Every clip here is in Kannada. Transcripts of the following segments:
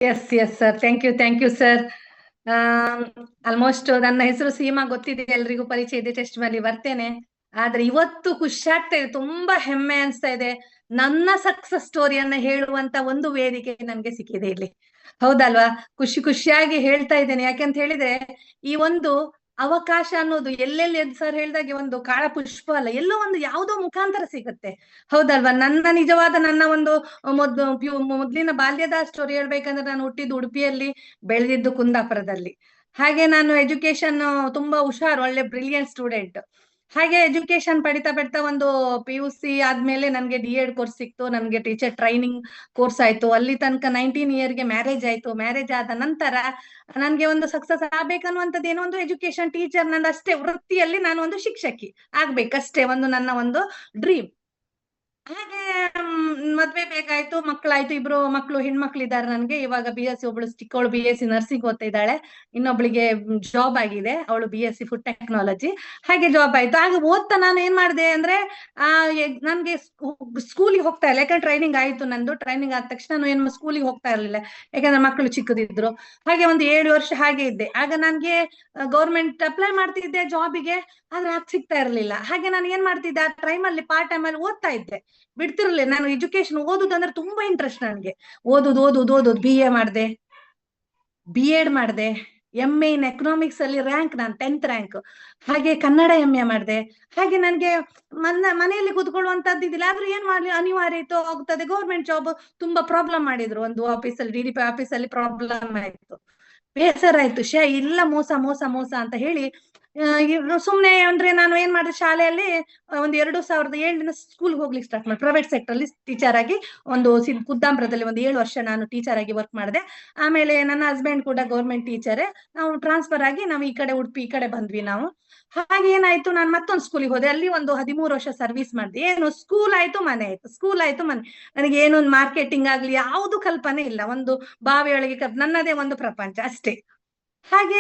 S yes sir, thank you sir. Almost ನನ್ನ ಹೆಸರು ಸೀಮಾ ಗೊತ್ತಿದೆ, ಎಲ್ರಿಗೂ ಪರಿಚಯ ಇದೆ, ಟೆಸ್ಟ್ ಮಾಡಿ ಬರ್ತೇನೆ. ಆದ್ರೆ ಇವತ್ತು ಖುಷಿ ಆಗ್ತಾ ಇದೆ, ತುಂಬಾ ಹೆಮ್ಮೆ ಅನ್ಸ್ತಾ ಇದೆ. ನನ್ನ ಸಕ್ಸಸ್ ಸ್ಟೋರಿಯನ್ನ ಹೇಳುವಂತ ಒಂದು ವೇದಿಕೆ ನನ್ಗೆ ಸಿಕ್ಕಿದೆ ಇಲ್ಲಿ. ಹೌದಲ್ವಾ? ಖುಷಿಯಾಗಿ ಹೇಳ್ತಾ ಇದ್ದೇನೆ. ಯಾಕೆಂತ ಹೇಳಿದ್ರೆ ಈ ಒಂದು ಅವಕಾಶ ಅನ್ನೋದು ಎಲ್ಲೆಲ್ಲಿ ಸರ್ ಹೇಳ್ದಾಗೆ ಒಂದು ಕಾಳ ಪುಷ್ಪ ಅಲ್ಲ, ಎಲ್ಲೋ ಒಂದು ಯಾವುದೋ ಮುಖಾಂತರ ಸಿಗುತ್ತೆ. ಹೌದಲ್ವಾ? ನನ್ನ ಒಂದು ಮೊದ್ಲಿನ ಬಾಲ್ಯದ ಸ್ಟೋರಿ ಹೇಳ್ಬೇಕಂದ್ರೆ, ನಾನು ಹುಟ್ಟಿದ್ದು ಉಡುಪಿಯಲ್ಲಿ, ಬೆಳೆದಿದ್ದು ಕುಂದಾಪುರದಲ್ಲಿ. ಹಾಗೆ ನಾನು ಎಜುಕೇಶನ್ ತುಂಬಾ ಹುಷಾರು, ಒಳ್ಳೆ ಬ್ರಿಲಿಯಂಟ್ ಸ್ಟೂಡೆಂಟ್. ಹಾಗೆ ಎಜುಕೇಶನ್ ಪಡಿತಾ ಒಂದು PUC ಆದ್ಮೇಲೆ ನನ್ಗೆ D.Ed ಕೋರ್ಸ್ ಸಿಕ್ತು, ನನ್ಗೆ ಟೀಚರ್ ಟ್ರೈನಿಂಗ್ ಕೋರ್ಸ್ ಆಯ್ತು. ಅಲ್ಲಿ ತನಕ 19 ಇಯರ್ಗೆ ಮ್ಯಾರೇಜ್ ಆಯ್ತು. ಮ್ಯಾರೇಜ್ ಆದ ನಂತರ ನನ್ಗೆ ಒಂದು ಸಕ್ಸಸ್ ಆಗ್ಬೇಕನ್ನುವಂಥದ್ದು ಏನೋ ಒಂದು ಎಜುಕೇಶನ್ ಟೀಚರ್, ನಂದು ಅಷ್ಟೇ ವೃತ್ತಿಯಲ್ಲಿ ನಾನು ಒಂದು ಶಿಕ್ಷಕಿ ಆಗ್ಬೇಕಷ್ಟೇ, ಒಂದು ನನ್ನ ಒಂದು ಡ್ರೀಮ್. ಹಾಗೆ ಮದ್ವೆ ಬೇಕಾಯ್ತು, ಮಕ್ಕಳಾಯ್ತು, ಇಬ್ರು ಮಕ್ಳು ಹೆಣ್ಮಕ್ಳು ಇದ್ದಾರೆ ನನ್ಗೆ. ಇವಾಗ BSc, ಒಬ್ಳು ಚಿಕ್ಕವಳು BSc ನರ್ಸಿಂಗ್ ಓದ್ತಾ ಇದ್ದಾಳೆ, ಇನ್ನೊಬ್ಳಿಗೆ ಜಾಬ್ ಆಗಿದೆ, ಅವಳು BSc ಫುಡ್ ಟೆಕ್ನಾಲಜಿ. ಹಾಗೆ ಜಾಬ್ ಆಯ್ತು. ಹಾಗೆ ಓದ್ತಾ ನಾನು ಏನ್ ಮಾಡಿದೆ ಅಂದ್ರೆ, ನನ್ಗೆ ಸ್ಕೂಲಿಗೆ ಹೋಗ್ತಾ ಇಲ್ಲ, ಯಾಕಂದ್ರೆ ಟ್ರೈನಿಂಗ್ ಆಯ್ತು. ನಂದು ಟ್ರೈನಿಂಗ್ ಆದ ತಕ್ಷಣ ನಾನು ಏನು ಸ್ಕೂಲಿಗೆ ಹೋಗ್ತಾ ಇರ್ಲಿಲ್ಲ, ಯಾಕಂದ್ರೆ ಮಕ್ಕಳು ಚಿಕ್ಕದಿದ್ರು. ಹಾಗೆ ಒಂದು 7 ವರ್ಷ ಹಾಗೆ ಇದ್ದೆ. ಆಗ ನನ್ಗೆ ಗೌರ್ಮೆಂಟ್ ಅಪ್ಲೈ ಮಾಡ್ತಿದ್ದೆ ಜಾಬಿಗೆ, ಆದ್ರೆ ಅದು ಸಿಗ್ತಾ ಇರ್ಲಿಲ್ಲ. ಹಾಗೆ ನಾನು ಏನ್ ಮಾಡ್ತಿದ್ದೆ, ಆ ಟೈಮಲ್ಲಿ ಪಾರ್ಟ್ ಟೈಮ್ ಅಲ್ಲಿ ಓದ್ತಾ ಇದ್ದೆ, ಬಿಡ್ತಿರ್ಲಿಲ್ಲ. ನಾನು ಎಜುಕೇಶನ್ ಓದುದಂದ್ರೆ ತುಂಬಾ ಇಂಟ್ರೆಸ್ಟ್ ನನಗೆ. ಓದುದು BA ಮಾಡಿದೆ, B.Ed ಮಾಡಿದೆ, MA ಇನ್ ಎಕನಾಮಿಕ್ಸ್ ಅಲ್ಲಿ ರ್ಯಾಂಕ್, ನಾನು 10th ರ್ಯಾಂಕ್. ಹಾಗೆ ಕನ್ನಡ MA ಮಾಡಿದೆ. ಹಾಗೆ ನನ್ಗೆ ಮನೆಯಲ್ಲಿ ಕೂತ್ಕೊಳ್ಳುವಂತದ್ದು ಇದಿಲ್ಲ, ಆದ್ರೂ ಏನ್ ಮಾಡ್ಲಿ, ಅನಿವಾರ್ಯ ಇತ್ತು, ಹೋಗ್ತದೆ. ಗೌರ್ಮೆಂಟ್ ಜಾಬ್ ತುಂಬಾ ಪ್ರಾಬ್ಲಮ್ ಮಾಡಿದ್ರು, ಒಂದು ಆಫೀಸಲ್ಲಿ, DDP ಆಫೀಸಲ್ಲಿ ಪ್ರಾಬ್ಲಮ್ ಆಯ್ತು. ಬೇಸರ ಆಯ್ತು, ಇಲ್ಲ, ಮೋಸ ಮೋಸ ಮೋಸ ಅಂತ ಹೇಳಿ ಸುಮ್ನೆ ಅಂದ್ರೆ ನಾನು ಏನ್ ಮಾಡಿದೆ, ಶಾಲೆಯಲ್ಲಿ ಒಂದು 2007 ಸ್ಕೂಲ್ ಹೋಗ್ಲಿಕ್ಕೆ ಸ್ಟಾರ್ಟ್ ಮಾಡಿ, ಪ್ರೈವೇಟ್ ಸೆಕ್ಟರ್ ಅಲ್ಲಿ ಟೀಚರ್ ಆಗಿ ಒಂದು ಕುದ್ದಾಂಬರದಲ್ಲಿ ಒಂದು 7 ವರ್ಷ ನಾನು ಟೀಚರ್ ಆಗಿ ವರ್ಕ್ ಮಾಡಿದೆ. ಆಮೇಲೆ ನನ್ನ ಹಸ್ಬೆಂಡ್ ಕೂಡ ಗೌರ್ಮೆಂಟ್ ಟೀಚರೇ. ನಾವು ಟ್ರಾನ್ಸ್ಫರ್ ಆಗಿ ನಾವು ಈ ಕಡೆ ಉಡುಪಿ ಈ ಕಡೆ ಬಂದ್ವಿ ನಾವು. ಹಾಗೆ ಏನಾಯ್ತು, ನಾನು ಮತ್ತೊಂದು ಸ್ಕೂಲಿಗೆ ಹೋದೆ, ಅಲ್ಲಿ ಒಂದು 13 ವರ್ಷ ಸರ್ವಿಸ್ ಮಾಡಿದೆ. ಏನು ಸ್ಕೂಲ್ ಆಯ್ತು ಮನೆ ಆಯ್ತು, ಸ್ಕೂಲ್ ಆಯ್ತು ಮನೆ. ನನಗೆ ಏನೊಂದು ಮಾರ್ಕೆಟಿಂಗ್ ಆಗ್ಲಿ ಯಾವ್ದು ಕಲ್ಪನೆ ಇಲ್ಲ, ಒಂದು ಬಾವಿಯೊಳಗೆ ನನ್ನದೇ ಒಂದು ಪ್ರಪಂಚ ಅಷ್ಟೇ. ಹಾಗೆ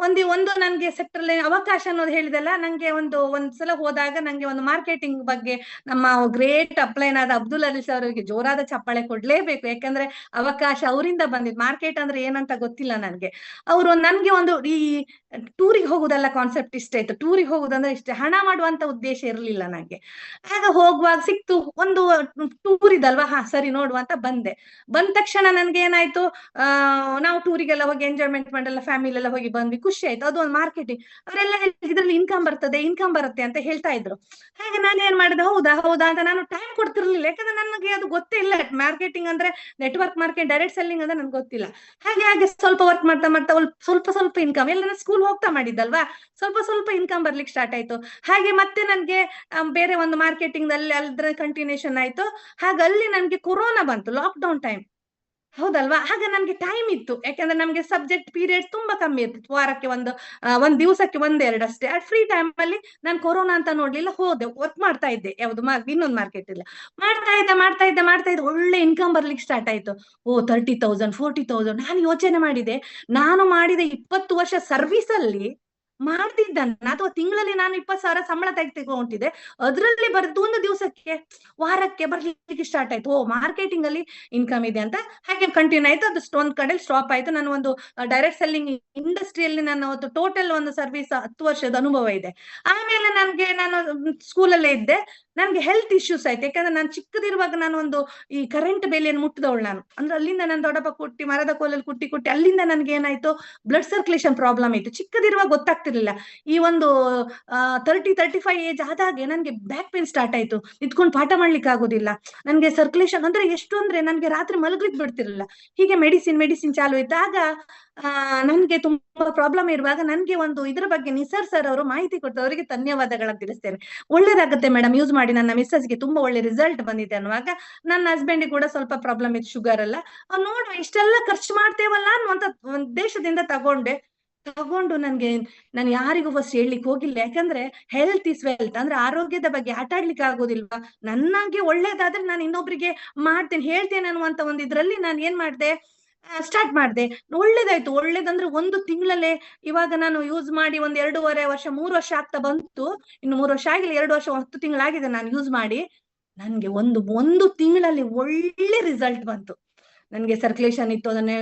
ಒಂದು ನನ್ಗೆ ಸೆಕ್ಟರ್ ಅವಕಾಶ ಅನ್ನೋದು ಹೇಳಿದಲ್ಲ, ನಂಗೆ ಒಂದ್ಸಲ ಹೋದಾಗ ನಂಗೆ ಒಂದು ಮಾರ್ಕೆಟಿಂಗ್ ಬಗ್ಗೆ ನಮ್ಮ ಗ್ರೇಟ್ ಅಪ್ಲೈನ್ ಆದ ಅಬ್ದುಲ್ ಅಲೀಸ್ ಅವರಿಗೆ ಜೋರಾದ ಚಪ್ಪಾಳೆ ಕೊಡ್ಲೇಬೇಕು. ಯಾಕಂದ್ರೆ ಅವಕಾಶ ಅವರಿಂದ ಬಂದಿದ್. ಮಾರ್ಕೆಟ್ ಅಂದ್ರೆ ಏನಂತ ಗೊತ್ತಿಲ್ಲ ನನ್ಗೆ. ಅವರು ನನ್ಗೆ ಒಂದು ಈ ಟೂರಿಗೆ ಹೋಗುದಲ್ಲ ಕಾನ್ಸೆಪ್ಟ್ ಇಷ್ಟ ಇತ್ತು. ಟೂರಿಗೆ ಹೋಗುದಂದ್ರೆ ಇಷ್ಟ, ಹಣ ಮಾಡುವಂತ ಉದ್ದೇಶ ಇರ್ಲಿಲ್ಲ ನಂಗೆ. ಆಗ ಹೋಗುವಾಗ ಸಿಕ್ತು ಒಂದು ಟೂರ್ ಇದಲ್ವಾ, ಹಾ ಸರಿ ನೋಡುವ ಅಂತ ಬಂದೆ. ಬಂದ ತಕ್ಷಣ ನನ್ಗೆ ಏನಾಯ್ತು, ನಾವು ಟೂರಿಗೆಲ್ಲ ಹೋಗಿ ಎಂಜಾಯ್ಮೆಂಟ್ ಮಾಡಲ್ಲ, ಫ್ಯಾಮಿಲಿ ಎಲ್ಲ ಹೋಗಿ ಬಂದ್ವಿ, ಖುಷಿ ಆಯ್ತು. ಅದು ಒಂದು ಮಾರ್ಕೆಟಿಂಗ್, ಅವರೆಲ್ಲ ಇದ್ರಲ್ಲಿ ಇನ್ಕಮ್ ಬರುತ್ತೆ ಅಂತ ಹೇಳ್ತಾ ಇದ್ರು. ಹಾಗೆ ನಾನು ಏನ್ ಮಾಡಿದೆ, ಹೌದಾ ಹೌದಾ ಅಂತ ನಾನು ಟೈಮ್ ಕೊಡ್ತಿರ್ಲಿಲ್ಲ, ಯಾಕಂದ್ರೆ ನನಗೆ ಅದು ಗೊತ್ತೇ ಇಲ್ಲ. ಮಾರ್ಕೆಟಿಂಗ್ ಅಂದ್ರೆ, ನೆಟ್ವರ್ಕ್ ಮಾರ್ಕೆಟ್, ಡೈರೆಕ್ಟ್ ಸೆಲ್ಲಿಂಗ್ ಅಂದ್ರೆ ನನ್ಗೆ ಗೊತ್ತಿಲ್ಲ. ಹಾಗೆ ಸ್ವಲ್ಪ ವರ್ಕ್ ಮಾಡ್ತಾ ಮಾಡ್ತಾ ಸ್ವಲ್ಪ ಇನ್ಕಮ್, ಎಲ್ಲ ನಾನು ಸ್ಕೂಲ್ ಹೋಗ್ತಾ ಮಾಡಿದ್ದಲ್ವಾ, ಸ್ವಲ್ಪ ಇನ್ಕಮ್ ಬರ್ಲಿಕ್ಕೆ ಸ್ಟಾರ್ಟ್ ಆಯ್ತು. ಹಾಗೆ ಮತ್ತೆ ನನ್ಗೆ ಬೇರೆ ಒಂದು ಮಾರ್ಕೆಟಿಂಗ್ ಅಲ್ಲಿ ಅದ್ರ ಕಂಟಿನ್ಯೂಷನ್ ಆಯ್ತು. ಹಾಗೆ ಅಲ್ಲಿ ನನ್ಗೆ ಕೊರೋನಾ ಬಂತು, ಲಾಕ್ ಡೌನ್ ಟೈಮ್. ಹೌದಲ್ವಾ? ಆಗ ನಮ್ಗೆ ಟೈಮ್ ಇತ್ತು, ಯಾಕಂದ್ರೆ ನಮ್ಗೆ ಸಬ್ಜೆಕ್ಟ್ ಪೀರಿಯಡ್ ತುಂಬಾ ಕಮ್ಮಿ ಇರ್ತಿತ್ತು, ವಾರಕ್ಕೆ ಒಂದ್ ದಿವಸಕ್ಕೆ 1-2 ಅಷ್ಟೇ. ಆ ಫ್ರೀ ಟೈಮ್ ಅಲ್ಲಿ ನಾನು ಕೊರೋನಾ ಅಂತ ನೋಡ್ಲಿಲ್ಲ, ಹೋದೆ, ವರ್ಕ್ ಮಾಡ್ತಾ ಇದ್ದೆ. ಯಾವ್ದು ಇನ್ನೊಂದು ಮಾರ್ಕೆಟ್ ಇಲ್ಲ, ಮಾಡ್ತಾ ಇದ್ದೆ. ಒಳ್ಳೆ ಇನ್ಕಮ್ ಬರ್ಲಿಕ್ಕೆ ಸ್ಟಾರ್ಟ್ ಆಯ್ತು. 30,000 40,000. ನಾನು ಯೋಚನೆ ಮಾಡಿದೆ, ನಾನು ಮಾಡಿದ 20 ವರ್ಷ ಸರ್ವಿಸ್ ಅಲ್ಲಿ ಮಾಡ್ತಿದ್ದನ್ನ, ಅಥವಾ ತಿಂಗಳಲ್ಲಿ ನಾನು 20,000 ಸಂಬಳ ತೆಗೆದುಕೊಂಡಿದ್ದೆ, ಅದ್ರಲ್ಲಿ ಬರ್ದು ಒಂದು ದಿವಸಕ್ಕೆ ವಾರಕ್ಕೆ ಬರ್ಲಿಕ್ಕೆ ಸ್ಟಾರ್ಟ್ ಆಯ್ತು. ಮಾರ್ಕೆಟಿಂಗ್ ಅಲ್ಲಿ ಇನ್ಕಮ್ ಇದೆ ಅಂತ. ಹಾಗೆ ಕಂಟಿನ್ಯೂ ಆಯ್ತು. ಅದು ಒಂದ್ ಕಡೆ ಸ್ಟಾಪ್ ಆಯ್ತು. ನಾನು ಒಂದು ಡೈರೆಕ್ಟ್ ಸೆಲ್ಲಿಂಗ್ ಇಂಡಸ್ಟ್ರಿಯಲ್ಲಿ ನಾನು ಟೋಟಲ್ ಒಂದು ಸರ್ವಿಸ್ 10 ವರ್ಷದ ಅನುಭವ ಇದೆ. ಆಮೇಲೆ ನಾನು ಸ್ಕೂಲಲ್ಲೇ ಇದ್ದೆ. ನನ್ಗೆ ಹೆಲ್ತ್ ಇಶ್ಯೂಸ್ ಆಯ್ತು, ಯಾಕಂದ್ರೆ ನಾನು ಚಿಕ್ಕದಿರುವಾಗ ನಾನು ಈ ಕರೆಂಟ್ ಬೇಲಿಯನ್ನು ಮುಟ್ಟಿದವಳು ನಾನು. ಅಂದ್ರೆ ಅಲ್ಲಿಂದ ನಾನು ದೊಡ್ಡಪ್ಪ ಕುಟ್ಟಿ, ಮರದ ಕೋಲಲ್ಲಿ ಕುಟ್ಟಿ ಅಲ್ಲಿಂದ ನನ್ಗೆ ಏನಾಯ್ತು, ಬ್ಲಡ್ ಸರ್ಕ್ಯುಲೇಷನ್ ಪ್ರಾಬ್ಲಮ್ ಇತ್ತು. ಚಿಕ್ಕದಿರುವಾಗ ಗೊತ್ತಾಗ್ತಿರ್ಲಿಲ್ಲ. ಈ 30-35 ಏಜ್ ಆದಾಗೆ ನನ್ಗೆ ಬ್ಯಾಕ್ ಪೇನ್ ಸ್ಟಾರ್ಟ್ ಆಯ್ತು. ನಿಂತ್ಕೊಂಡು ಪಾಠ ಮಾಡ್ಲಿಕ್ಕೆ ಆಗೋದಿಲ್ಲ. ನನ್ಗೆ ಸರ್ಕ್ಯುಲೇಷನ್ ಅಂದ್ರೆ ಎಷ್ಟು ಅಂದ್ರೆ, ನನ್ಗೆ ರಾತ್ರಿ ಮಲಗ್ಲಿಕ್ಕೆ ಬಿಡ್ತಿರ್ಲಿಲ್ಲ. ಹೀಗೆ ಮೆಡಿಸಿನ್ ಚಾಲು ಇತ್ತು. ಆಗ ನನ್ಗೆ ತುಂಬಾ ಪ್ರಾಬ್ಲಮ್ ಇರುವಾಗ ನನ್ಗೆ ಇದ್ರ ಬಗ್ಗೆ ನಿಸರ್ ಸರ್ ಅವರು ಮಾಹಿತಿ ಕೊಟ್ಟು, ಅವರಿಗೆ ಧನ್ಯವಾದಗಳನ್ನು ತಿಳಿಸ್ತೇನೆ. ಒಳ್ಳೇದಾಗುತ್ತೆ ಮೇಡಮ್, ಯೂಸ್ ಮಾಡಿ, ನನ್ನ ಮಿಸ್ಸಸ್ಗೆ ತುಂಬಾ ಒಳ್ಳೆ ರಿಸಲ್ಟ್ ಬಂದಿದೆ ಅನ್ನುವಾಗ, ನನ್ನ ಹಸ್ಬೆಂಡ್ ಕೂಡ ಸ್ವಲ್ಪ ಪ್ರಾಬ್ಲಮ್ ಇತ್ತು, ಶುಗರ್ ಎಲ್ಲ. ನೋಡುವ, ಇಷ್ಟೆಲ್ಲ ಖರ್ಚು ಮಾಡ್ತೇವಲ್ಲ ಅನ್ನುವಂತ ದೇಶದಿಂದ ತಗೊಂಡು ನಾನು ಯಾರಿಗೂ ಫಸ್ಟ್ ಹೇಳಲಿಕ್ಕೆ ಹೋಗಿಲ್ಲ. ಯಾಕಂದ್ರೆ ಹೆಲ್ತ್ ಇಸ್ ವೆಲ್ತ್, ಅಂದ್ರೆ ಆರೋಗ್ಯದ ಬಗ್ಗೆ ಆಟ ಆಡ್ಲಿಕ್ಕೆ ಆಗೋದಿಲ್ವಾ. ನನಗೆ ಒಳ್ಳೇದಾದ್ರೆ ನಾನು ಇನ್ನೊಬ್ರಿಗೆ ಮಾಡ್ತೇನೆ, ಹೇಳ್ತೇನೆ ಅನ್ನುವಂತ ಇದ್ರಲ್ಲಿ ನಾನು ಏನ್ ಮಾಡ್ದೆ, ಸ್ಟಾರ್ಟ್ ಮಾಡ್ದೆ. ಒಳ್ಳೇದಂದ್ರೆ ಒಂದು ತಿಂಗಳಲ್ಲೇ, ಇವಾಗ ನಾನು ಯೂಸ್ ಮಾಡಿ 2.5 ವರ್ಷ 3 ವರ್ಷ ಆಗ್ತಾ ಬಂತು. ಇನ್ನು 3 ವರ್ಷ ಆಗಿಲ್ಲ, 2 ವರ್ಷ 10 ತಿಂಗಳಾಗಿದೆ ನಾನು ಯೂಸ್ ಮಾಡಿ. ನನ್ಗೆ ಒಂದು ತಿಂಗಳಲ್ಲಿ ಒಳ್ಳೆ ರಿಸಲ್ಟ್ ಬಂತು. ನನ್ಗೆ ಸರ್ಕ್ಯುಲೇಷನ್ ಇತ್ತು, ಅದನ್ನೇ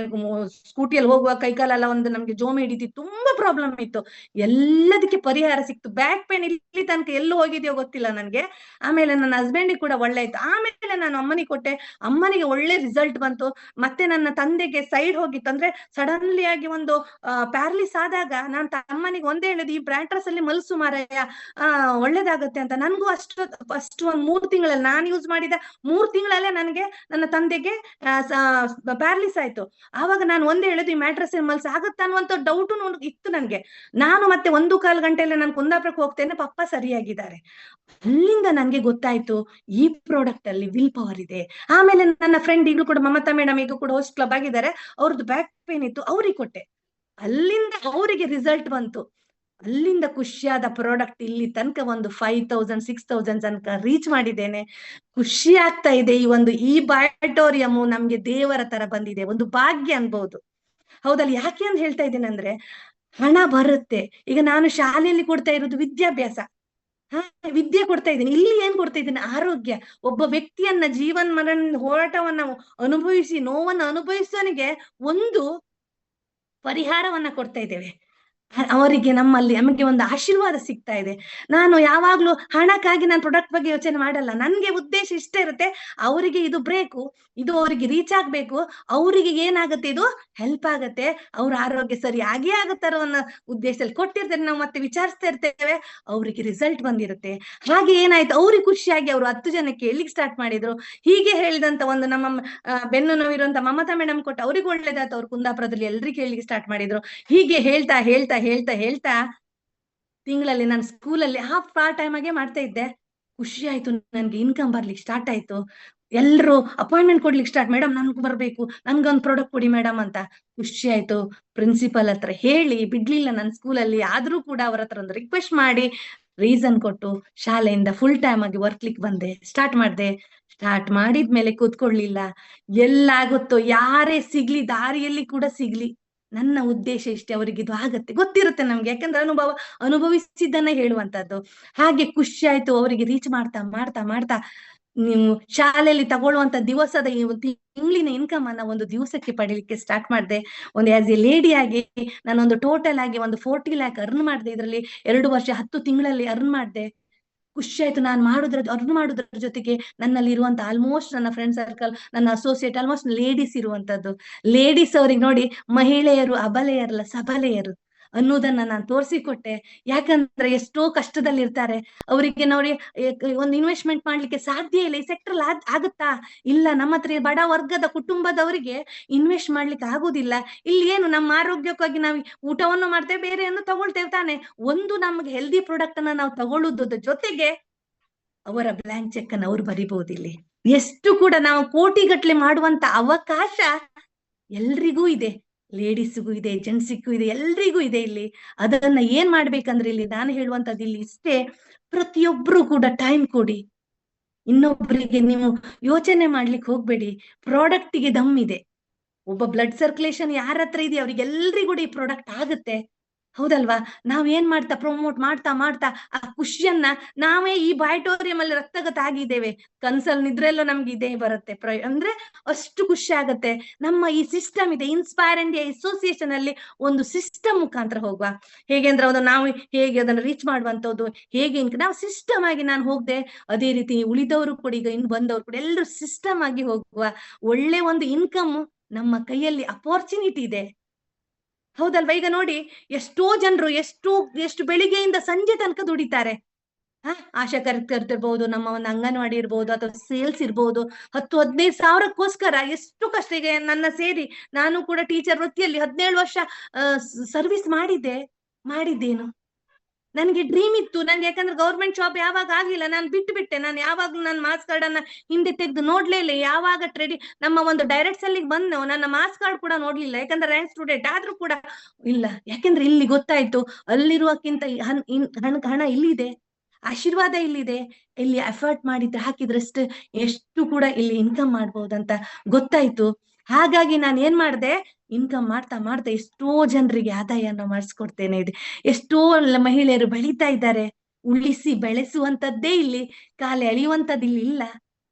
ಸ್ಕೂಟಿಯಲ್ಲಿ ಹೋಗುವ ಕೈಕಾಲೆಲ್ಲ ಒಂದು ನಮ್ಗೆ ಜೋಮಿ ಹಿಡಿತಿ, ತುಂಬಾ ಪ್ರಾಬ್ಲಮ್ ಇತ್ತು. ಎಲ್ಲದಕ್ಕೆ ಪರಿಹಾರ ಸಿಕ್ತು. ಬ್ಯಾಕ್ ಪೇನ್ ಇಲ್ಲಿ ತನಕ ಎಲ್ಲೂ ಹೋಗಿದೆಯೋ ಗೊತ್ತಿಲ್ಲ ನನ್ಗೆ. ಆಮೇಲೆ ನನ್ನ ಹಸ್ಬೆಂಡಿಗೆ ಕೂಡ ಒಳ್ಳೆ ಇತ್ತು. ಆಮೇಲೆ ನಾನು ಅಮ್ಮನಿಗೆ ಕೊಟ್ಟೆ, ಅಮ್ಮನಿಗೆ ಒಳ್ಳೆ ರಿಸಲ್ಟ್ ಬಂತು. ಮತ್ತೆ ನನ್ನ ತಂದೆಗೆ ಸೈಡ್ ಹೋಗಿತ್ತು, ಅಂದ್ರೆ ಸಡನ್ಲಿ ಆಗಿ ಒಂದು ಪ್ಯಾರಲಿಸ್ ಆದಾಗ ನಾನು ಅಮ್ಮನಿಗೆ ಒಂದೇ ಹೇಳಿದ್, ಈ ಬ್ರಾಟ್ರಸ್ ಅಲ್ಲಿ ಮಲ್ಸು ಮಾರಾಯ, ಒಳ್ಳೇದಾಗತ್ತೆ ಅಂತ. ನನ್ಗೂ ಫಸ್ಟ್ ಒಂದ್ 3 ತಿಂಗಳಲ್ಲಿ ನಾನು ಯೂಸ್ ಮಾಡಿದ 3 ತಿಂಗಳಲ್ಲೇ ನನಗೆ ನನ್ನ ತಂದೆಗೆ ಪ್ಯಾರಲಿಸ್ ಆಯ್ತು. ಆವಾಗ ನಾನು ಒಂದೇ ಹೇಳುದು, ಈ ಮ್ಯಾಟ್ರಸ್ ಮಲ್ಸ್ ಆಗುತ್ತಾ ಅನ್ನುವಂತ ಡೌಟ್ ಇತ್ತು ನನ್ಗೆ. ನಾನು ಮತ್ತೆ 1-1/4 ಗಂಟೆಯಲ್ಲಿ ನಾನು ಕುಂದಾಪುರಕ್ಕೆ ಹೋಗ್ತೇನೆ, ಪಪ್ಪ ಸರಿಯಾಗಿದ್ದಾರೆ. ಅಲ್ಲಿಂದ ನನ್ಗೆ ಗೊತ್ತಾಯ್ತು ಈ ಪ್ರಾಡಕ್ಟ್ ಅಲ್ಲಿ ವಿಲ್ ಪವರ್ ಇದೆ. ಆಮೇಲೆ ನನ್ನ ಫ್ರೆಂಡ್ ಈಗಲೂ ಕೂಡ ಮಮತಾ ಮೇಡಮ್ ಈಗ ಕೂಡ ಹೋಸ್ಟ್ ಕ್ಲಬ್ ಆಗಿದ್ದಾರೆ, ಅವ್ರದ್ದು ಬ್ಯಾಕ್ ಪೇನ್ ಇತ್ತು, ಅವ್ರಿಗೆ ಕೊಟ್ಟೆ. ಅಲ್ಲಿಂದ ಅವರಿಗೆ ರಿಸಲ್ಟ್ ಬಂತು. ಅಲ್ಲಿಂದ ಖುಷಿಯಾದ ಪ್ರಾಡಕ್ಟ್ ಇಲ್ಲಿ ತನಕ ಒಂದು 5,000-6,000 ತನಕ ರೀಚ್ ಮಾಡಿದ್ದೇನೆ. ಖುಷಿ ಆಗ್ತಾ ಇದೆ. ಈ ಬಯೋಟೋರಿಯಂ ನಮ್ಗೆ ದೇವರ ತರ ಬಂದಿದೆ, ಒಂದು ಭಾಗ್ಯ ಅನ್ಬಹುದು. ಹೌದಲ್ಲ? ಯಾಕೆ ಅಂತ ಹೇಳ್ತಾ ಇದ್ದೇನೆ ಅಂದ್ರೆ, ಹಣ ಬರುತ್ತೆ. ಈಗ ನಾನು ಶಾಲೆಯಲ್ಲಿ ಕೊಡ್ತಾ ಇರೋದು ವಿದ್ಯಾಭ್ಯಾಸ, ವಿದ್ಯೆ ಕೊಡ್ತಾ ಇದ್ದೀನಿ. ಇಲ್ಲಿ ಏನ್ ಕೊಡ್ತಾ ಇದ್ದೀನಿ? ಆರೋಗ್ಯ. ಒಬ್ಬ ವ್ಯಕ್ತಿಯನ್ನ ಜೀವನ್ ಮರಣ ಹೋರಾಟವನ್ನ ಅನುಭವಿಸಿ ನೋವನ್ನ ಅನುಭವಿಸೋನಿಗೆ ಒಂದು ಪರಿಹಾರವನ್ನ ಕೊಡ್ತಾ ಇದ್ದೇವೆ. ಅವರಿಗೆ ನಮಗೆ ಒಂದು ಆಶೀರ್ವಾದ ಸಿಗ್ತಾ ಇದೆ. ನಾನು ಯಾವಾಗ್ಲೂ ಹಣಕ್ಕಾಗಿ ನಾನು ಪ್ರಾಡಕ್ಟ್ ಬಗ್ಗೆ ಯೋಚನೆ ಮಾಡಲ್ಲ. ನನ್ಗೆ ಉದ್ದೇಶ ಇಷ್ಟ ಇರುತ್ತೆ, ಅವರಿಗೆ ಇದು ಬೇಕು, ಇದು ಅವರಿಗೆ ರೀಚ್ ಆಗ್ಬೇಕು, ಅವರಿಗೆ ಏನಾಗುತ್ತೆ, ಇದು ಹೆಲ್ಪ್ ಆಗತ್ತೆ, ಅವ್ರ ಆರೋಗ್ಯ ಸರಿ ಆಗೇ ಆಗತ್ತಾರೋ ಅನ್ನೋ ಉದ್ದೇಶದಲ್ಲಿ ಕೊಟ್ಟಿರ್ತೇನೆ. ನಾವು ಮತ್ತೆ ವಿಚಾರಿಸ್ತಾ ಇರ್ತೇವೆ, ಅವರಿಗೆ ರಿಸಲ್ಟ್ ಬಂದಿರುತ್ತೆ. ಹಾಗೆ ಏನಾಯ್ತು, ಅವ್ರಿಗೆ ಖುಷಿಯಾಗಿ ಅವರು 10 ಜನಕ್ಕೆ ಹೇಳಿಕ್ ಸ್ಟಾರ್ಟ್ ಮಾಡಿದ್ರು. ಹೀಗೆ ಹೇಳಿದಂತ ಒಂದು ನಮ್ಮ ಬೆನ್ನು ನೋವಿರುವಂತ ಮಮತಾ ಮೇಡಮ್ ಕೊಟ್ಟು ಅವ್ರಿಗೆ ಒಳ್ಳೇದಾಯ್ತು, ಅವ್ರು ಕುಂದಾಪುರದಲ್ಲಿ ಎಲ್ರಿಗೆ ಹೇಳಿಕ್ಕೆ ಸ್ಟಾರ್ಟ್ ಮಾಡಿದ್ರು. ಹೀಗೆ ಹೇಳ್ತಾ ಹೇಳ್ತಾ ಹೇಳ್ತಾ ಹೇಳ್ತಾ ತಿಂಗಳಲ್ಲಿ ನಾನು ಸ್ಕೂಲಲ್ಲಿ ಹಾಫ್ ಪಾರ್ಟ್ ಟೈಮ್ ಆಗೇ ಮಾಡ್ತಾ ಇದ್ದೆ. ಖುಷಿ ಆಯ್ತು, ನನ್ಗೆ ಇನ್ಕಮ್ ಬರ್ಲಿಕ್ಕೆ ಸ್ಟಾರ್ಟ್ ಆಯ್ತು. ಎಲ್ರು ಅಪಾಯಿಂಟ್ಮೆಂಟ್ ಕೊಡ್ಲಿಕ್ಕೆ ಸ್ಟಾರ್ಟ್, ಮೇಡಮ್ ನನ್ಗೂ ಬರ್ಬೇಕು, ನನ್ಗೊಂದು ಪ್ರಾಡಕ್ಟ್ ಕೊಡಿ ಮೇಡಮ್ ಅಂತ. ಖುಷಿ ಆಯ್ತು. ಪ್ರಿನ್ಸಿಪಲ್ ಹತ್ರ ಹೇಳಿ ಬಿಡ್ಲಿಲ್ಲ ನನ್ನ ಸ್ಕೂಲಲ್ಲಿ, ಆದ್ರೂ ಕೂಡ ಅವ್ರ ಹತ್ರ ಒಂದು ರಿಕ್ವೆಸ್ಟ್ ಮಾಡಿ ರೀಸನ್ ಕೊಟ್ಟು ಶಾಲೆಯಿಂದ ಫುಲ್ ಟೈಮ್ ಆಗಿ ವರ್ಕ್ಲಿಕ್ಕೆ ಬಂದೆ, ಸ್ಟಾರ್ಟ್ ಮಾಡಿದೆ. ಸ್ಟಾರ್ಟ್ ಮಾಡಿದ್ಮೇಲೆ ಕೂತ್ಕೊಳ್ಳಿಲ್ಲ. ಎಲ್ಲಾಗುತ್ತೋ ಯಾರೇ ಸಿಗ್ಲಿ, ದಾರಿಯಲ್ಲಿ ಕೂಡ ಸಿಗ್ಲಿ, ನನ್ನ ಉದ್ದೇಶ ಇಷ್ಟೇ, ಅವರಿಗೆ ಇದು ಆಗತ್ತೆ ಗೊತ್ತಿರುತ್ತೆ ನಮ್ಗೆ, ಯಾಕಂದ್ರೆ ಅನುಭವಿಸಿದ್ದನ್ನ ಹೇಳುವಂತದ್ದು. ಹಾಗೆ ಖುಷಿ ಆಯ್ತು. ಅವರಿಗೆ ರೀಚ್ ಮಾಡ್ತಾ ಮಾಡ್ತಾ ಮಾಡ್ತಾ ನೀವು ಶಾಲೆಯಲ್ಲಿ ತಗೊಳ್ಳುವಂತ ದಿವಸದ ತಿಂಗಳಿನ ಇನ್ಕಮ್ ಅನ್ನ ಒಂದು ದಿವಸಕ್ಕೆ ಪಡಿಲಿಕ್ಕೆ ಸ್ಟಾರ್ಟ್ ಮಾಡಿದೆ. ಒಂದು ಆಸ್ ಎ ಲೇಡಿ ಆಗಿ ನಾನೊಂದು ಟೋಟಲ್ ಆಗಿ ಒಂದು 40 ಲ್ಯಾಕ್ ಅರ್ನ್ ಮಾಡಿದೆ. ಇದರಲ್ಲಿ 2 ವರ್ಷ 10 ತಿಂಗಳಲ್ಲಿ ಅರ್ನ್ ಮಾಡಿದೆ. ಖುಷಿ ಆಯ್ತು. ನಾನು ಅರ್ನ್ ಮಾಡೋದ್ರ ಜೊತೆಗೆ ನನ್ನಲ್ಲಿ ಇರುವಂತ ಆಲ್ಮೋಸ್ಟ್ ನನ್ನ ಫ್ರೆಂಡ್ ಸರ್ಕಲ್, ನನ್ನ ಅಸೋಸಿಯೇಟ್ ಆಲ್ಮೋಸ್ಟ್ ಲೇಡೀಸ್ ಇರುವಂತದ್ದು. ಲೇಡೀಸ್ ಅವ್ರಿಗೆ ನೋಡಿ, ಮಹಿಳೆಯರು ಅಬಲೆಯರಲ್ಲ ಸಬಲೆಯರು ಅನ್ನೋದನ್ನ ನಾನು ತೋರಿಸಿಕೊಟ್ಟೆ. ಯಾಕಂದ್ರೆ ಎಷ್ಟೋ ಕಷ್ಟದಲ್ಲಿ ಇರ್ತಾರೆ, ಅವರಿಗೆ ನೋಡಿ ಒಂದು ಇನ್ವೆಸ್ಟ್ಮೆಂಟ್ ಮಾಡ್ಲಿಕ್ಕೆ ಸಾಧ್ಯ ಇಲ್ಲ. ಈ ಸೆಕ್ಟರ್ ಆಗುತ್ತಾ? ಇಲ್ಲ. ನಮ್ಮ ಹತ್ರ ಬಡ ವರ್ಗದ ಕುಟುಂಬದವರಿಗೆ ಇನ್ವೆಸ್ಟ್ ಮಾಡ್ಲಿಕ್ಕೆ ಆಗುದಿಲ್ಲ. ಇಲ್ಲಿ ಏನು, ನಮ್ಮ ಆರೋಗ್ಯಕ್ಕಾಗಿ ನಾವು ಊಟವನ್ನು ಮಾಡ್ತೇವೆ, ಬೇರೆಯನ್ನು ತಗೊಳ್ತೇವೆ ತಾನೆ. ಒಂದು ನಮ್ಗೆ ಹೆಲ್ದಿ ಪ್ರಾಡಕ್ಟ್ ಅನ್ನ ನಾವು ತಗೊಳ್ಳುವುದ್ರ ಜೊತೆಗೆ ಅವರ ಬ್ಲಾಂಕ್ ಚೆಕ್ ಅನ್ನು ಅವ್ರು ಬರಿಬಹುದು. ಇಲ್ಲಿ ಎಷ್ಟು ಕೂಡ ನಾವು ಕೋಟಿಗಟ್ಲೆ ಮಾಡುವಂತ ಅವಕಾಶ ಎಲ್ರಿಗೂ ಇದೆ. ಲೇಡೀಸ್ಗೂ ಇದೆ, ಜೆಂಟ್ಸಿಗೂ ಇದೆ, ಎಲ್ರಿಗೂ ಇದೆ. ಇಲ್ಲಿ ಅದನ್ನ ಏನ್ ಮಾಡ್ಬೇಕಂದ್ರೆ, ಇಲ್ಲಿ ನಾನು ಹೇಳುವಂತದ್ದು ಇಲ್ಲಿ ಇಷ್ಟೇ, ಪ್ರತಿಯೊಬ್ರು ಕೂಡ ಟೈಮ್ ಕೊಡಿ. ಇನ್ನೊಬ್ಬರಿಗೆ ನೀವು ಯೋಚನೆ ಮಾಡ್ಲಿಕ್ಕೆ ಹೋಗ್ಬೇಡಿ. ಪ್ರಾಡಕ್ಟಿಗೆ ದಮ್ ಇದೆ. ಒಬ್ಬ ಬ್ಲಡ್ ಸರ್ಕ್ಯುಲೇಷನ್ ಯಾರ ಹತ್ರ ಇದೆ ಅವ್ರಿಗೆಲ್ರಿಗೂ ಈ ಪ್ರಾಡಕ್ಟ್ ಆಗುತ್ತೆ. ಹೌದಲ್ವಾ? ನಾವ್ ಏನ್ ಮಾಡ್ತಾ ಪ್ರಮೋಟ್ ಮಾಡ್ತಾ ಮಾಡ್ತಾ ಆ ಖುಷಿಯನ್ನ ನಾವೇ ಈ ಬಯೋಟೋರಿಯಂ ಅಲ್ಲಿ ರಕ್ತಗತ ಆಗಿದ್ದೇವೆ. ಕನ್ಸಲ್ ನಿದ್ರೆಲ್ಲೋ ನಮ್ಗೆ ಇದೇ ಬರುತ್ತೆ. ಅಂದ್ರೆ ಅಷ್ಟು ಖುಷಿ ಆಗತ್ತೆ. ನಮ್ಮ ಈ ಸಿಸ್ಟಮ್ ಇದೆ, ಇನ್ಸ್ಪೈರ್ ಇಂಡಿಯಾ ಅಸೋಸಿಯೇಷನ್ ಅಲ್ಲಿ ಒಂದು ಸಿಸ್ಟಮ್ ಮುಖಾಂತರ ಹೋಗುವ. ಹೇಗೆ ಅಂದ್ರೆ ನಾವು ಹೇಗೆ ಅದನ್ನ ರೀಚ್ ಮಾಡುವಂತದ್ದು, ಹೇಗೆ ನಾವು ಸಿಸ್ಟಮ್ ಆಗಿ ನಾನು ಹೋಗ್ದೆ, ಅದೇ ರೀತಿ ಉಳಿದವರು ಕೂಡ ಈಗ ಇನ್ನು ಬಂದವರು ಕೂಡ ಎಲ್ಲರೂ ಸಿಸ್ಟಮ್ ಆಗಿ ಹೋಗುವ. ಒಳ್ಳೆ ಒಂದು ಇನ್ಕಮ್ ನಮ್ಮ ಕೈಯಲ್ಲಿ ಅಪಾರ್ಚುನಿಟಿ ಇದೆ. ಹೌದಲ್ವಾ? ಈಗ ನೋಡಿ, ಎಷ್ಟೋ ಜನರು ಎಷ್ಟು ಬೆಳಿಗ್ಗೆಯಿಂದ ಸಂಜೆ ತನಕ ದುಡಿತಾರೆ. ಆಶಾ ಕಾರ್ಯಕರ್ತರಿರ್ಬಹುದು, ನಮ್ಮ ಒಂದು ಅಂಗನವಾಡಿ ಇರ್ಬಹುದು, ಅಥವಾ ಸೇಲ್ಸ್ ಇರ್ಬಹುದು, 10-15 ಸಾವಿರಕ್ಕೋಸ್ಕರ ಎಷ್ಟು ಕಷ್ಟ. ಈಗ ನನ್ನ ಸೇರಿ ನಾನು ಕೂಡ ಟೀಚರ್ ವೃತ್ತಿಯಲ್ಲಿ 17 ವರ್ಷ ಸರ್ವಿಸ್ ಮಾಡಿದ್ದೇನು. ನನ್ಗೆ ಡ್ರೀಮ್ ಇತ್ತು. ನನ್ಗೆ ಯಾಕಂದ್ರೆ ಗೌರ್ಮೆಂಟ್ ಜಾಬ್ ಯಾವಾಗ ಆಗ್ಲಿಲ್ಲ, ನಾನು ಬಿಟ್ಟೆ. ನಾನು ಯಾವಾಗ್ಲೂ ನನ್ನ ಮಾರ್ಕ್ಸ್ ಕಾರ್ಡ್ ಅನ್ನ ಹಿಂದೆ ತೆಗೆದು ನೋಡ್ಲೇ ಇಲ್ಲ. ಯಾವಾಗ ನಮ್ಮ ಒಂದು ಡೈರೆಕ್ಟ್ಸ್ ಅಲ್ಲಿ ಬಂದು ನನ್ನ ಮಾರ್ಕ್ಸ್ ಕಾರ್ಡ್ ಕೂಡ ನೋಡ್ಲಿಲ್ಲ, ಯಾಕಂದ್ರೆ ರ್ಯಾಂಕ್ ಸ್ಟೂಡೆಂಟ್ ಆದ್ರೂ ಕೂಡ ಇಲ್ಲ. ಯಾಕಂದ್ರೆ ಇಲ್ಲಿ ಗೊತ್ತಾಯ್ತು, ಅಲ್ಲಿರುವಕ್ಕಿಂತ ಹಣ ಇಲ್ಲಿದೆ, ಆಶೀರ್ವಾದ ಇಲ್ಲಿದೆ. ಇಲ್ಲಿ ಎಫರ್ಟ್ ಮಾಡಿದ್ರೆ ಹಾಕಿದ್ರಷ್ಟು ಎಷ್ಟು ಕೂಡ ಇಲ್ಲಿ ಇನ್ಕಮ್ ಮಾಡ್ಬೋದಂತ ಗೊತ್ತಾಯ್ತು. ಹಾಗಾಗಿ ನಾನು ಏನ್ ಮಾಡ್ದೆ, ಇನ್ಕಮ್ ಮಾಡ್ತಾ ಮಾಡ್ತಾ ಎಷ್ಟೋ ಜನರಿಗೆ ಆದಾಯನ ಮಾಡಿಸ್ಕೊಡ್ತೇನೆ. ಇದೆ ಎಷ್ಟೋ ಮಹಿಳೆಯರು ಬೆಳೀತಾ ಇದ್ದಾರೆ. ಉಳಿಸಿ ಬೆಳೆಸುವಂತದ್ದೇ ಇಲ್ಲಿ, ಕಾಲೆ ಅಳಿಯುವಂತದ್ದು ಇಲ್ಲಿ ಇಲ್ಲ.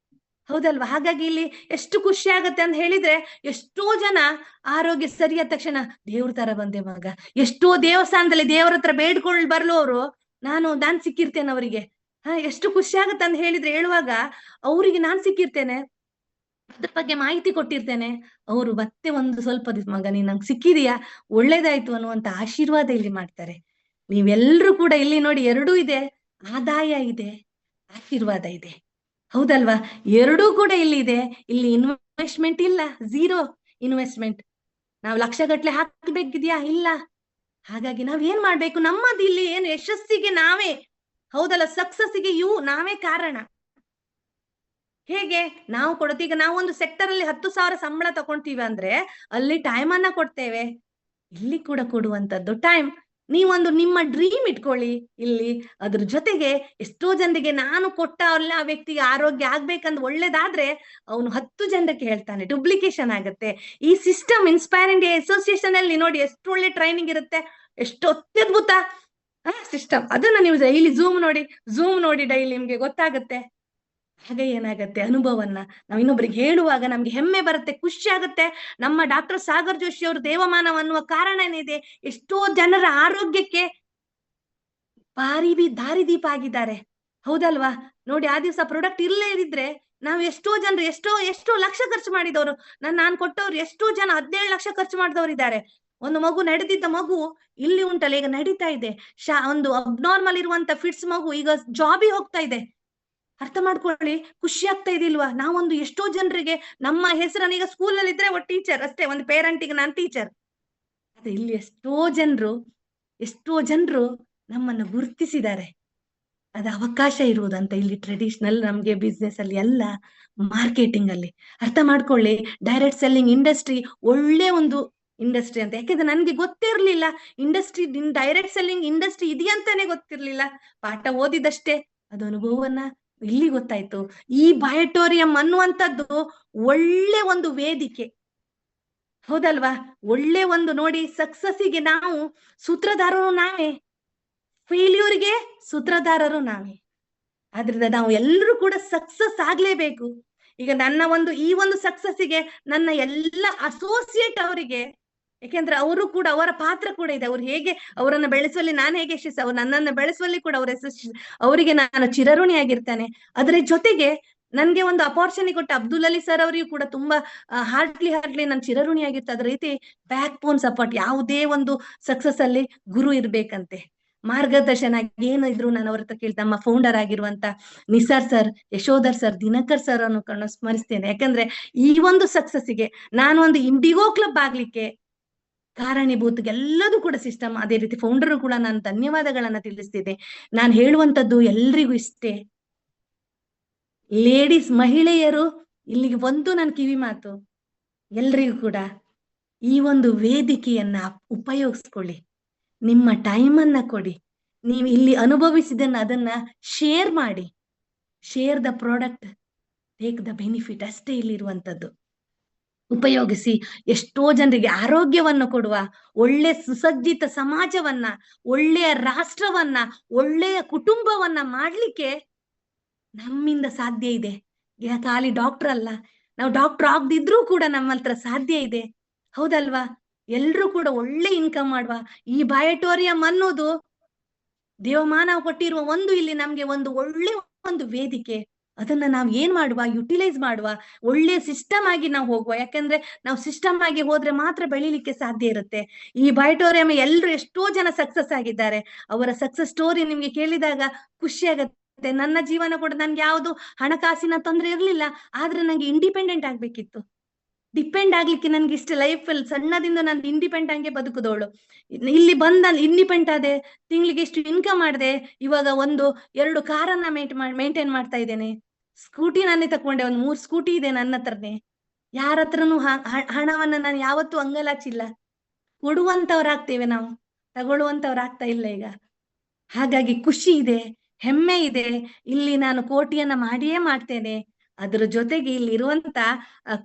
ಹೌದಲ್ವಾ? ಹಾಗಾಗಿ ಇಲ್ಲಿ ಎಷ್ಟು ಖುಷಿ ಆಗತ್ತೆ ಅಂತ ಹೇಳಿದ್ರೆ, ಎಷ್ಟೋ ಜನ ಆರೋಗ್ಯ ಸರಿಯಾದ ತಕ್ಷಣ ದೇವ್ರ ತರ ಬಂದೆ ಮಗ, ಎಷ್ಟೋ ದೇವಸ್ಥಾನದಲ್ಲಿ ದೇವ್ರ ಹತ್ರ ಬೇಡ್ಕೊಂಡು ಬರ್ಲೋರು ನಾನ್ ಸಿಕ್ಕಿರ್ತೇನೆ ಅವರಿಗೆ. ಎಷ್ಟು ಖುಷಿ ಆಗತ್ತೆ ಅಂತ ಹೇಳಿದ್ರೆ ಹೇಳುವಾಗ, ಅವರಿಗೆ ನಾನ್ ಸಿಕ್ಕಿರ್ತೇನೆ, ಅದ್ರ ಬಗ್ಗೆ ಮಾಹಿತಿ ಕೊಟ್ಟಿರ್ತೇನೆ. ಅವರು ಮತ್ತೆ ಒಂದು ಸ್ವಲ್ಪ ದಿವಸ ಮಗ ನೀನ್ ನಂಗೆ ಸಿಕ್ಕಿದೀಯಾ, ಒಳ್ಳೇದಾಯ್ತು ಅನ್ನುವಂತ ಆಶೀರ್ವಾದ ಇಲ್ಲಿ ಮಾಡ್ತಾರೆ. ನೀವೆಲ್ರೂ ಕೂಡ ಇಲ್ಲಿ ನೋಡಿ, ಎರಡೂ ಇದೆ, ಆದಾಯ ಇದೆ, ಆಶೀರ್ವಾದ ಇದೆ. ಹೌದಲ್ವಾ? ಎರಡೂ ಕೂಡ ಇಲ್ಲಿ ಇದೆ. ಇಲ್ಲಿ ಇನ್ವೆಸ್ಟ್ಮೆಂಟ್ ಇಲ್ಲ, ಝೀರೋ ಇನ್ವೆಸ್ಟ್ಮೆಂಟ್. ನಾವು ಲಕ್ಷಗಟ್ಲೆ ಹಾಕ್ಬೇಕಿದ್ಯಾ? ಇಲ್ಲ. ಹಾಗಾಗಿ ನಾವ್ ಏನ್ ಮಾಡ್ಬೇಕು, ನಮ್ಮದು ಇಲ್ಲಿ ಏನು ಯಶಸ್ಸಿಗೆ ನಾವೇ, ಹೌದಲ್ಲ, ಸಕ್ಸಸ್ಸಿಗೆ ನಾವೇ ಕಾರಣ. ಹೇಗೆ ನಾವು ಕೊಡುತ್ತೆ, ಈಗ ನಾವು ಒಂದು ಸೆಕ್ಟರ್ ಅಲ್ಲಿ 10,000 ಸಂಬಳ ತಗೊಂತೀವಿ ಅಂದ್ರೆ ಅಲ್ಲಿ ಟೈಮ್ ಅನ್ನ ಕೊಡ್ತೇವೆ. ಇಲ್ಲಿ ಕೂಡ ಕೊಡುವಂತದ್ದು ಟೈಮ್. ನೀವೊಂದು ನಿಮ್ಮ ಡ್ರೀಮ್ ಇಟ್ಕೊಳ್ಳಿ ಇಲ್ಲಿ. ಅದ್ರ ಜೊತೆಗೆ ಎಷ್ಟೋ ಜನರಿಗೆ ನಾನು ಕೊಟ್ಟ ಆ ವ್ಯಕ್ತಿಗೆ ಆರೋಗ್ಯ ಆಗ್ಬೇಕಂದ್ ಒಳ್ಳೇದಾದ್ರೆ ಅವನು 10 ಜನರಿಗೆ ಹೇಳ್ತಾನೆ, ಡುಪ್ಲಿಕೇಶನ್ ಆಗತ್ತೆ. ಈ ಸಿಸ್ಟಮ್ ಇನ್ಸ್ಪೈರ್ ಇಂಡಿಯಾ ಅಸೋಸಿಯೇಷನ್ ಅಲ್ಲಿ ನೋಡಿ ಎಷ್ಟು ಒಳ್ಳೆ ಟ್ರೈನಿಂಗ್ ಇರುತ್ತೆ, ಎಷ್ಟು ಅತ್ಯದ್ಭುತ ಸಿಸ್ಟಮ್. ಅದನ್ನ ನೀವು ಝೂಮ್ ನೋಡಿ ಡೈಲಿ ನಿಮ್ಗೆ ಗೊತ್ತಾಗುತ್ತೆ. ಹಾಗೆ ಏನಾಗತ್ತೆ, ಅನುಭವನ್ನ ನಾವು ಇನ್ನೊಬ್ರಿಗೆ ಹೇಳುವಾಗ ನಮ್ಗೆ ಹೆಮ್ಮೆ ಬರುತ್ತೆ, ಖುಷಿ ಆಗತ್ತೆ. ನಮ್ಮ ಡಾಕ್ಟರ್ ಸಾಗರ್ ಜೋಶಿ ಅವರು ದೇವಮಾನವ ಅನ್ನುವ ಕಾರಣ ಏನಿದೆ, ಎಷ್ಟೋ ಜನರ ಆರೋಗ್ಯಕ್ಕೆ ದಾರಿದೀಪ ಆಗಿದ್ದಾರೆ. ಹೌದಲ್ವಾ? ನೋಡಿ, ಆ ದಿವಸ ಪ್ರಾಡಕ್ಟ್ ಇರ್ಲೇ ಇದ್ರೆ ನಾವು ಎಷ್ಟೋ ಜನರು ಎಷ್ಟೋ ಲಕ್ಷ ಖರ್ಚು ಮಾಡಿದವರು, ನಾನ್ ಕೊಟ್ಟವ್ರು ಎಷ್ಟೋ ಜನ 17 ಲಕ್ಷ ಖರ್ಚು ಮಾಡಿದವರು ಇದ್ದಾರೆ. ಒಂದು ಮಗು ನಡೆದಿದ್ದ ಮಗು ಇಲ್ಲಿ ಉಂಟಲ್ಲ, ಈಗ ನಡೀತಾ ಇದೆ. ಒಂದು ಅಬ್ನಾರ್ಮಲ್ ಇರುವಂತ ಫಿಟ್ಸ್ ಮಗು ಈಗ ಜಾಬಿಗೆ ಹೋಗ್ತಾ ಇದೆ. ಅರ್ಥ ಮಾಡ್ಕೊಳ್ಳಿ, ಖುಷಿ ಆಗ್ತಾ ಇದಿಲ್ವಾ? ನಾವೊಂದು ಎಷ್ಟೋ ಜನರಿಗೆ ನಮ್ಮ ಹೆಸರನ್ನ, ಈಗ ಸ್ಕೂಲಲ್ಲಿ ಇದ್ರೆ ಟೀಚರ್ ಅಷ್ಟೇ, ಒಂದು ಪೇರೆಂಟಿಗೆ ನಾನ್ ಟೀಚರ್. ಅದೇ ಇಲ್ಲಿ ಎಷ್ಟೋ ಜನರು ನಮ್ಮನ್ನು ಗುರುತಿಸಿದ್ದಾರೆ. ಅದು ಅವಕಾಶ ಇರುವುದಂತ ಇಲ್ಲಿ ಟ್ರೆಡಿಷನಲ್ ನಮ್ಗೆ ಬಿಸ್ನೆಸ್ ಅಲ್ಲಿ ಅಲ್ಲ, ಮಾರ್ಕೆಟಿಂಗ್ ಅಲ್ಲಿ. ಅರ್ಥ ಮಾಡ್ಕೊಳ್ಳಿ, ಡೈರೆಕ್ಟ್ ಸೆಲ್ಲಿಂಗ್ ಇಂಡಸ್ಟ್ರಿ ಒಳ್ಳೆ ಒಂದು ಇಂಡಸ್ಟ್ರಿ ಅಂತ. ಯಾಕೆಂದ್ರೆ ನನ್ಗೆ ಗೊತ್ತಿರ್ಲಿಲ್ಲ ಡೈರೆಕ್ಟ್ ಸೆಲ್ಲಿಂಗ್ ಇಂಡಸ್ಟ್ರಿ ಇದೆಯಂತಾನೆ ಗೊತ್ತಿರ್ಲಿಲ್ಲ. ಪಾಠ ಓದಿದಷ್ಟೇ, ಅದು ಅನುಭವವನ್ನ ಇಲ್ಲಿ ಗೊತ್ತಾಯ್ತು. ಈ ಬಯೋಟೋರಿಯಂ ಅನ್ನುವಂಥದ್ದು ಒಳ್ಳೆ ಒಂದು ವೇದಿಕೆ, ಹೌದಲ್ವಾ? ಒಳ್ಳೆ ಒಂದು ನೋಡಿ, ಸಕ್ಸಸ್ಸಿಗೆ ನಾವು ಸೂತ್ರಧಾರರು ನಾವೇ, ಫೇಲ್ಯೂರ್ಗೆ ಸೂತ್ರಧಾರರು ನಾವೇ. ಆದ್ರಿಂದ ನಾವು ಎಲ್ಲರೂ ಕೂಡ ಸಕ್ಸಸ್ ಆಗ್ಲೇಬೇಕು. ಈಗ ಈ ಒಂದು ಸಕ್ಸಸ್ಸಿಗೆ ನನ್ನ ಎಲ್ಲ ಅಸೋಸಿಯೇಟ್ ಅವರಿಗೆ, ಯಾಕೆಂದ್ರೆ ಅವರು ಕೂಡ, ಅವರ ಪಾತ್ರ ಕೂಡ ಇದೆ. ಅವ್ರು ಹೇಗೆ ಅವರನ್ನ ಬೆಳೆಸುವಲ್ಲಿ ನಾನು ಹೇಗೆ ಯಶಸ್ಸು, ಅವ್ರು ನನ್ನನ್ನು ಬೆಳೆಸುವಲ್ಲಿ ಕೂಡ ಅವರಿಗೆ ನಾನು ಚಿರಋಣಿಯಾಗಿರ್ತೇನೆ. ಅದರ ಜೊತೆಗೆ ನನ್ಗೆ ಒಂದು ಅಪಾರ್ಚುನಿಟಿ ಕೊಟ್ಟ ಅಬ್ದುಲ್ ಅಲಿ ಸರ್ ಅವರಿಗೂ ಕೂಡ ತುಂಬಾ ಹಾರ್ಟ್ಲಿ ನಾನು ಚಿರಋಣಿಯಾಗಿರ್ತೆ. ಅದ್ರ ರೀತಿ ಬ್ಯಾಕ್ ಬೋನ್ ಸಪೋರ್ಟ್, ಯಾವುದೇ ಒಂದು ಸಕ್ಸಸ್ ಅಲ್ಲಿ ಗುರು ಇರ್ಬೇಕಂತೆ, ಮಾರ್ಗದರ್ಶನ ಏನು ಇದ್ರು ನಾನು ಅವ್ರ ಹತ್ರ ಕೇಳ್ತಾ. ನಮ್ಮ ಫೌಂಡರ್ ಆಗಿರುವಂತ Nisar sir, Yashodhar sir, Dinakar sir ಅನ್ನು ಸ್ಮರಿಸ್ತೇನೆ. ಯಾಕಂದ್ರೆ ಈ ಒಂದು ಸಕ್ಸಸ್ಸಿಗೆ ನಾನು ಒಂದು ಇಂಡಿಗೋ ಕ್ಲಬ್ ಆಗ್ಲಿಕ್ಕೆ ಕಾರಣೀಭೂತ ಎಲ್ಲದೂ ಕೂಡ ಸಿಸ್ಟಮ್. ಅದೇ ರೀತಿ ಫೌಂಡರ್ ಕೂಡ ನಾನು ಧನ್ಯವಾದಗಳನ್ನ ತಿಳಿಸ್ತಿದ್ದೆ. ನಾನು ಹೇಳುವಂತದ್ದು ಎಲ್ರಿಗೂ ಇಷ್ಟೇ, ಲೇಡೀಸ್, ಮಹಿಳೆಯರು, ಇಲ್ಲಿಗೆ ಒಂದು ನನ್ನ ಕಿವಿ ಮಾತು, ಎಲ್ರಿಗೂ ಕೂಡ ಈ ಒಂದು ವೇದಿಕೆಯನ್ನ ಉಪಯೋಗಿಸ್ಕೊಳ್ಳಿ, ನಿಮ್ಮ ಟೈಮ್ ಅನ್ನ ಕೊಡಿ, ನೀವು ಇಲ್ಲಿ ಅದನ್ನ ಶೇರ್ ಮಾಡಿ. Share the product, take the benefit, ಅಷ್ಟೇ ಇಲ್ಲಿರುವಂತದ್ದು. ಉಪಯೋಗಿಸಿ ಎಷ್ಟೋ ಜನರಿಗೆ ಆರೋಗ್ಯವನ್ನು ಕೊಡುವ, ಒಳ್ಳೆ ಸುಸಜ್ಜಿತ ಸಮಾಜವನ್ನ, ಒಳ್ಳೆಯ ರಾಷ್ಟ್ರವನ್ನ, ಒಳ್ಳೆಯ ಕುಟುಂಬವನ್ನ ಮಾಡ್ಲಿಕ್ಕೆ ನಮ್ಮಿಂದ ಸಾಧ್ಯ ಇದೆ. ಖಾಲಿ ಡಾಕ್ಟರ್ ಅಲ್ಲ, ನಾವು ಡಾಕ್ಟರ್ ಆಗದಿದ್ರೂ ಕೂಡ ನಮ್ಮ ಹತ್ರ ಸಾಧ್ಯ ಇದೆ. ಹೌದಲ್ವಾ? ಎಲ್ರೂ ಕೂಡ ಒಳ್ಳೆ ಇನ್ಕಮ್ ಮಾಡುವ. ಈ ಬಯೋಟೋರಿಯಂ ಅನ್ನೋದು ದೇವಮಾನವ ಕೊಟ್ಟಿರುವ ಇಲ್ಲಿ ನಮ್ಗೆ ಒಳ್ಳೆ ಒಂದು ವೇದಿಕೆ. ಅದನ್ನ ನಾವ್ ಏನ್ ಮಾಡುವ, ಯುಟಿಲೈಸ್ ಮಾಡುವ, ಒಳ್ಳೆ ಸಿಸ್ಟಮ್ ಆಗಿ ನಾವು ಹೋಗುವ. ಯಾಕಂದ್ರೆ ನಾವು ಸಿಸ್ಟಮ್ ಆಗಿ ಹೋದ್ರೆ ಮಾತ್ರ ಬೆಳಿಲಿಕ್ಕೆ ಸಾಧ್ಯ ಇರುತ್ತೆ. ಈ ಬಯೋಟೋರಿಯಂ ಎಷ್ಟೋ ಜನ ಸಕ್ಸಸ್ ಆಗಿದ್ದಾರೆ. ಅವರ ಸಕ್ಸಸ್ ಸ್ಟೋರಿ ನಿಮ್ಗೆ ಕೇಳಿದಾಗ ಖುಷಿ ಆಗತ್ತೆ. ನನ್ನ ಜೀವನ ಕೂಡ ನನ್ಗೆ ಯಾವ್ದು ಹಣಕಾಸಿನ ತೊಂದರೆ ಇರ್ಲಿಲ್ಲ, ಆದ್ರೆ ನಂಗೆ ಇಂಡಿಪೆಂಡೆಂಟ್ ಆಗ್ಬೇಕಿತ್ತು. ಡಿಪೆಂಡ್ ಆಗ್ಲಿಕ್ಕೆ ನನ್ಗೆ ಇಷ್ಟ ಲೈಫ್ ಅಲ್ಲಿ ಸಣ್ಣದಿಂದ ನಾನು ಇಂಡಿಪೆಂಡೆಂಟ್ ಆಗಿ ಬದುಕುದವಳು. ಇಲ್ಲಿ ಇಂಡಿಪೆಂಡೆಂಟ್ ಆದೆ, ತಿಂಗಳಿಗೆ ಇಷ್ಟು ಇನ್ಕಮ್ ಮಾಡಿದೆ. ಇವಾಗ 1-2 ಕಾರನ್ನ ಮೇಂಟೈನ್ ಮಾಡ್ತಾ ಇದ್ದೇನೆ. ಸ್ಕೂಟಿ ನಾನೇ ತಕೊಂಡೆ, 3 ಸ್ಕೂಟಿ ಇದೆ ನನ್ನ ಹತ್ರನೇ. ಯಾರ ಹತ್ರನು ಹಣವನ್ನ ನಾನು ಯಾವತ್ತೂ ಅಂಗಲಾಚಿಲ್ಲ. ಕೊಡುವಂತವ್ರಾಗ್ತೇವೆ ನಾವು, ತಗೊಳ್ಳುವಂತವ್ರಾಗ್ತಾ ಇಲ್ಲ ಈಗ. ಹಾಗಾಗಿ ಖುಷಿ ಇದೆ, ಹೆಮ್ಮೆ ಇದೆ. ಇಲ್ಲಿ ನಾನು ಕೋಟಿಯನ್ನ ಮಾಡಿಯೇ ಮಾಡ್ತೇನೆ. ಅದ್ರ ಜೊತೆಗೆ ಇಲ್ಲಿ ಇರುವಂತ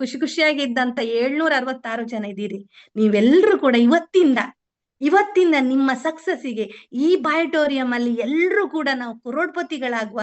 ಖುಷಿಯಾಗಿದ್ದಂತ 766 ಜನ ಇದ್ದೀರಿ. ನೀವೆಲ್ರೂ ಕೂಡ ಇವತ್ತಿಂದ ನಿಮ್ಮ ಸಕ್ಸಸ್ಸಿಗೆ ಈ ಬಯೋಟೋರಿಯಂ ಅಲ್ಲಿ ಎಲ್ರೂ ಕೂಡ ನಾವು ಕರೋಡ್ಪತಿಗಳಾಗುವ.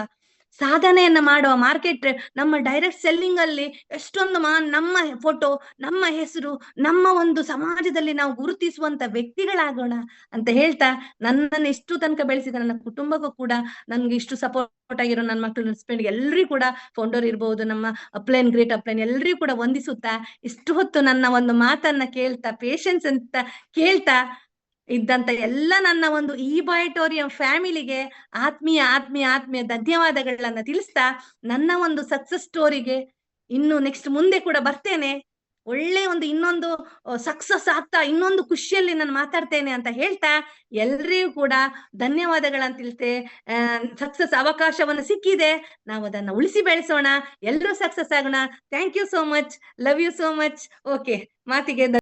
ಸಾಧನೆಯನ್ನ ಮಾಡುವ ಮಾರ್ಕೆಟ್, ನಮ್ಮ ಡೈರೆಕ್ಟ್ ಸೆಲ್ಲಿಂಗ್ ಅಲ್ಲಿ ಎಷ್ಟೊಂದು ನಮ್ಮ ಫೋಟೋ, ನಮ್ಮ ಹೆಸರು, ನಮ್ಮ ಒಂದು ಸಮಾಜದಲ್ಲಿ ನಾವು ಗುರುತಿಸುವಂತ ವ್ಯಕ್ತಿಗಳಾಗೋಣ ಅಂತ ಹೇಳ್ತಾ, ನನ್ನನ್ನು ಇಷ್ಟು ತನಕ ಬೆಳೆಸಿದ ನನ್ನ ಕುಟುಂಬಕ್ಕೂ ಕೂಡ, ನನ್ಗೆ ಇಷ್ಟು ಸಪೋರ್ಟ್ ಆಗಿರೋ ನನ್ನ ಮಕ್ಕಳು, ಹಸ್ಬೆಂಡ್ ಎಲ್ರಿಗೂ ಕೂಡ, ಫೌಂಡರ್ ಇರ್ಬೋದು, ನಮ್ಮ ಅಪ್ಲೈನ್, ಗ್ರೇಟ್ ಅಪ್ಲೈನ್ ಎಲ್ರಿಗೂ ಕೂಡ ವಂದಿಸುತ್ತಾ, ಇಷ್ಟು ಹೊತ್ತು ನನ್ನ ಒಂದು ಮಾತನ್ನ ಕೇಳ್ತಾ, ಪೇಶನ್ಸ್ ಅಂತ ಕೇಳ್ತಾ ಇದ್ದಂತ ಎಲ್ಲ ನನ್ನ ಒಂದು ಈ ಬಾಯ್ಟೋರಿಯಂ ಫ್ಯಾಮಿಲಿಗೆ ಆತ್ಮೀಯ ಆತ್ಮೀಯ ಆತ್ಮೀಯ ಧನ್ಯವಾದಗಳನ್ನ ತಿಳಿಸ್ತಾ, ನನ್ನ ಒಂದು ಸಕ್ಸಸ್ ಸ್ಟೋರಿಗೆ ಇನ್ನು ನೆಕ್ಸ್ಟ್ ಮುಂದೆ ಕೂಡ ಬರ್ತೇನೆ, ಒಳ್ಳೆ ಒಂದು ಇನ್ನೊಂದು ಸಕ್ಸಸ್ ಆಗ್ತಾ ಇನ್ನೊಂದು ಖುಷಿಯಲ್ಲಿ ನಾನು ಮಾತಾಡ್ತೇನೆ ಅಂತ ಹೇಳ್ತಾ, ಎಲ್ರಿಗೂ ಕೂಡ ಧನ್ಯವಾದಗಳನ್ನ ತಿಳಿತೆ. ಸಕ್ಸಸ್ ಅವಕಾಶವನ್ನು ಸಿಕ್ಕಿದೆ, ನಾವು ಅದನ್ನ ಉಳಿಸಿ ಬೆಳೆಸೋಣ, ಎಲ್ಲರೂ ಸಕ್ಸಸ್ ಆಗೋಣ. Thank you so much, love you so much. Okay, ಮಾತಿಗೆ